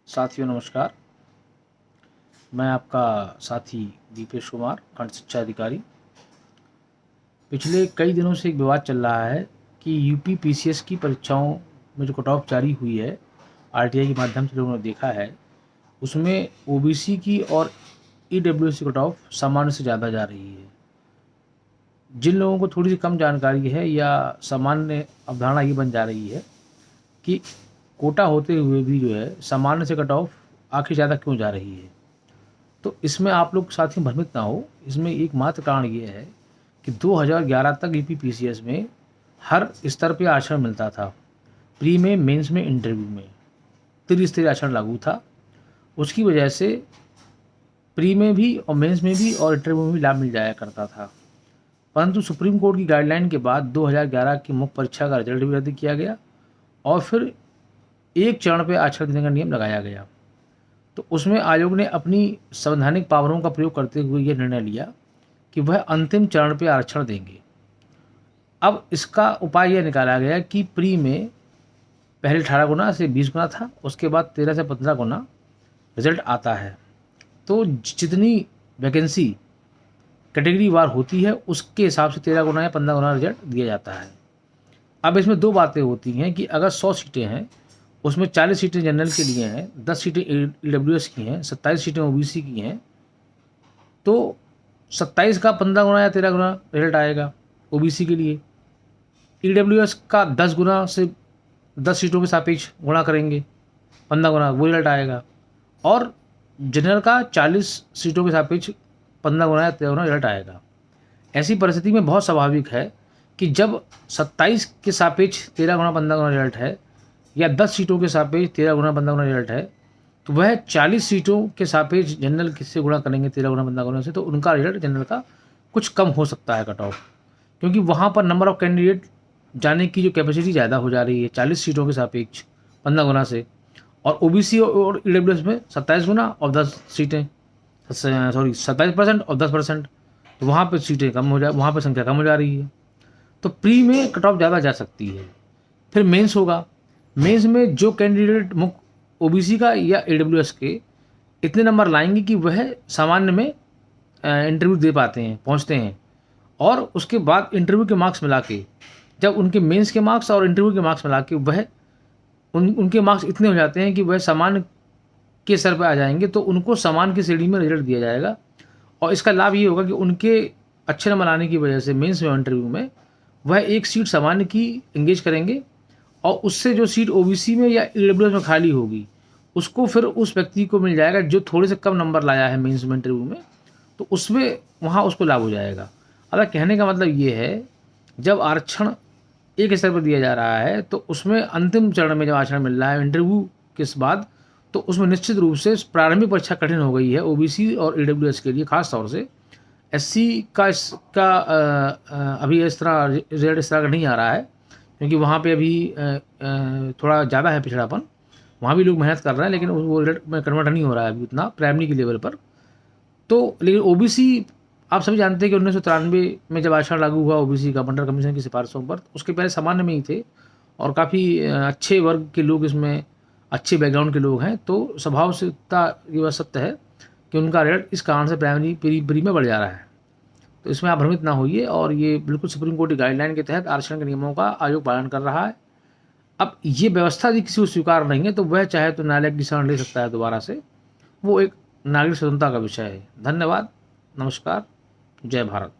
साथियों नमस्कार। मैं आपका साथी दीपेश कुमार, खंड शिक्षा अधिकारी। पिछले कई दिनों से एक विवाद चल रहा है कि यूपी पीसीएस की परीक्षाओं में जो कट ऑफ जारी हुई है, आरटीआई के माध्यम से लोगों ने देखा है, उसमें ओबीसी की और ईडब्ल्यूएस की कट ऑफ सामान्य से ज़्यादा जा रही है। जिन लोगों को थोड़ी सी कम जानकारी है या सामान्य अवधारणा ये बन जा रही है कि कोटा होते हुए भी जो है सामान्य से कट ऑफ आखिर ज़्यादा क्यों जा रही है, तो इसमें आप लोग साथियों भ्रमित ना हो। इसमें एकमात्र कारण ये है कि 2011 तक यूपी पीसीएस में हर स्तर पे आरक्षण मिलता था। प्री में, मेंस में, इंटरव्यू में त्रिस्तरीय आरक्षण लागू था। उसकी वजह से प्री में भी और मेंस में भी और इंटरव्यू में भी लाभ मिल जाया करता था। परंतु सुप्रीम कोर्ट की गाइडलाइन के बाद 2011 की मुख्य परीक्षा का रिजल्ट भी रद्द किया गया और फिर एक चरण पर आरक्षण देने का नियम लगाया गया। तो उसमें आयोग ने अपनी संवैधानिक पावरों का प्रयोग करते हुए यह निर्णय लिया कि वह अंतिम चरण पर आरक्षण देंगे। अब इसका उपाय यह निकाला गया कि प्री में पहले 18 गुना से 20 गुना था, उसके बाद 13 से 15 गुना रिजल्ट आता है। तो जितनी वैकेंसी कैटेगरी वार होती है उसके हिसाब से 13 गुना या 15 गुना रिजल्ट दिया जाता है। अब इसमें दो बातें होती हैं कि अगर 100 सीटें हैं, उसमें 40 सीटें जनरल के लिए हैं, 10 सीटें ईडब्ल्यूएस की हैं, 27 सीटें ओबीसी की हैं, तो 27 का 15 गुना या 13 गुना रिजल्ट आएगा ओबीसी के लिए। ईडब्ल्यूएस का 10 गुना से 10 सीटों के सापेक्ष गुणा करेंगे, 15 गुना वो रिजल्ट आएगा। और जनरल का 40 सीटों के सापेक्ष 15 गुना या 13 गुना रिजल्ट आएगा। ऐसी परिस्थिति में बहुत स्वाभाविक है कि जब 27 के सापेक्ष 13 गुना 15 गुना रिजल्ट है या 10 सीटों के सापेक्ष 13 गुना 15 गुना रिजल्ट है, तो वह 40 सीटों के सापेक्ष जनरल किससे गुणा करेंगे 13 गुना 15 गुना से, तो उनका रिजल्ट जनरल का कुछ कम हो सकता है कट ऑफ, क्योंकि वहाँ पर नंबर ऑफ कैंडिडेट जाने की जो कैपेसिटी ज़्यादा हो जा रही है 40 सीटों के सापेक्ष 15 गुना से। और ओबीसी और ईडब्ल्यूएस में 27 गुना और 10 सीटें, 27% और 10%, तो वहाँ पर सीटें कम हो जा वहाँ पर संख्या कम हो जा रही है। तो प्री में कट ऑफ ज़्यादा जा सकती है। फिर मेंस होगा। मेंस में जो कैंडिडेट मुख्य ओबीसी का या ईडब्ल्यूएस के इतने नंबर लाएंगे कि वह सामान्य में इंटरव्यू दे पाते हैं, पहुंचते हैं, और उसके बाद इंटरव्यू के मार्क्स मिला के, जब उनके मेंस के मार्क्स और इंटरव्यू के मार्क्स मिला के वह उनके मार्क्स इतने हो जाते हैं कि वह सामान्य के स्तर पर आ जाएंगे, तो उनको सामान्य की श्रेणी में रिजल्ट दिया जाएगा। और इसका लाभ ये होगा कि उनके अच्छे नंबर आने की वजह से मेंस में और इंटरव्यू में वह एक सीट सामान्य की एंगेज करेंगे, और उससे जो सीट ओबीसी में या ईडब्ल्यूएस में खाली होगी उसको फिर उस व्यक्ति को मिल जाएगा जो थोड़े से कम नंबर लाया है मेंस में इंटरव्यू में, तो उसमें वहाँ उसको लाभ हो जाएगा। अब कहने का मतलब ये है, जब आरक्षण एक स्तर पर दिया जा रहा है तो उसमें अंतिम चरण में जब आरक्षण मिल रहा है इंटरव्यू के बाद, तो उसमें निश्चित रूप से प्रारंभिक परीक्षा कठिन हो गई है ओबीसी और ईडब्ल्यूएस के लिए। खास तौर से एससी का इसका अभी इस तरह रिजल्ट इस तरह का नहीं आ रहा है, क्योंकि वहाँ पे अभी थोड़ा ज़्यादा है पिछड़ापन। वहाँ भी लोग मेहनत कर रहे हैं, लेकिन वो रिजल्ट में कन्वर्ट नहीं हो रहा है अभी उतना प्राइमरी के लेवल पर। तो लेकिन ओबीसी आप सभी जानते हैं कि 1993 में जब आरक्षण लागू हुआ ओबीसी का मंडल कमीशन की सिफारिशों पर, उसके पहले सामान्य में ही थे और काफ़ी अच्छे वर्ग के लोग इसमें, अच्छे बैकग्राउंड के लोग हैं। तो स्वभाव से ये बात सत्य है कि उनका रिजल्ट इस कारण से प्राइमरी प्री में बढ़ जा रहा है। तो इसमें आप भ्रमित ना होइए, और ये बिल्कुल सुप्रीम कोर्ट की गाइडलाइन के तहत आरक्षण के नियमों का आयोग पालन कर रहा है। अब ये व्यवस्था यदि किसी को स्वीकार नहीं है तो वह चाहे तो न्यायालय की शरण ले सकता है दोबारा से। वो एक नागरिक स्वतंत्रता का विषय है। धन्यवाद, नमस्कार, जय भारत।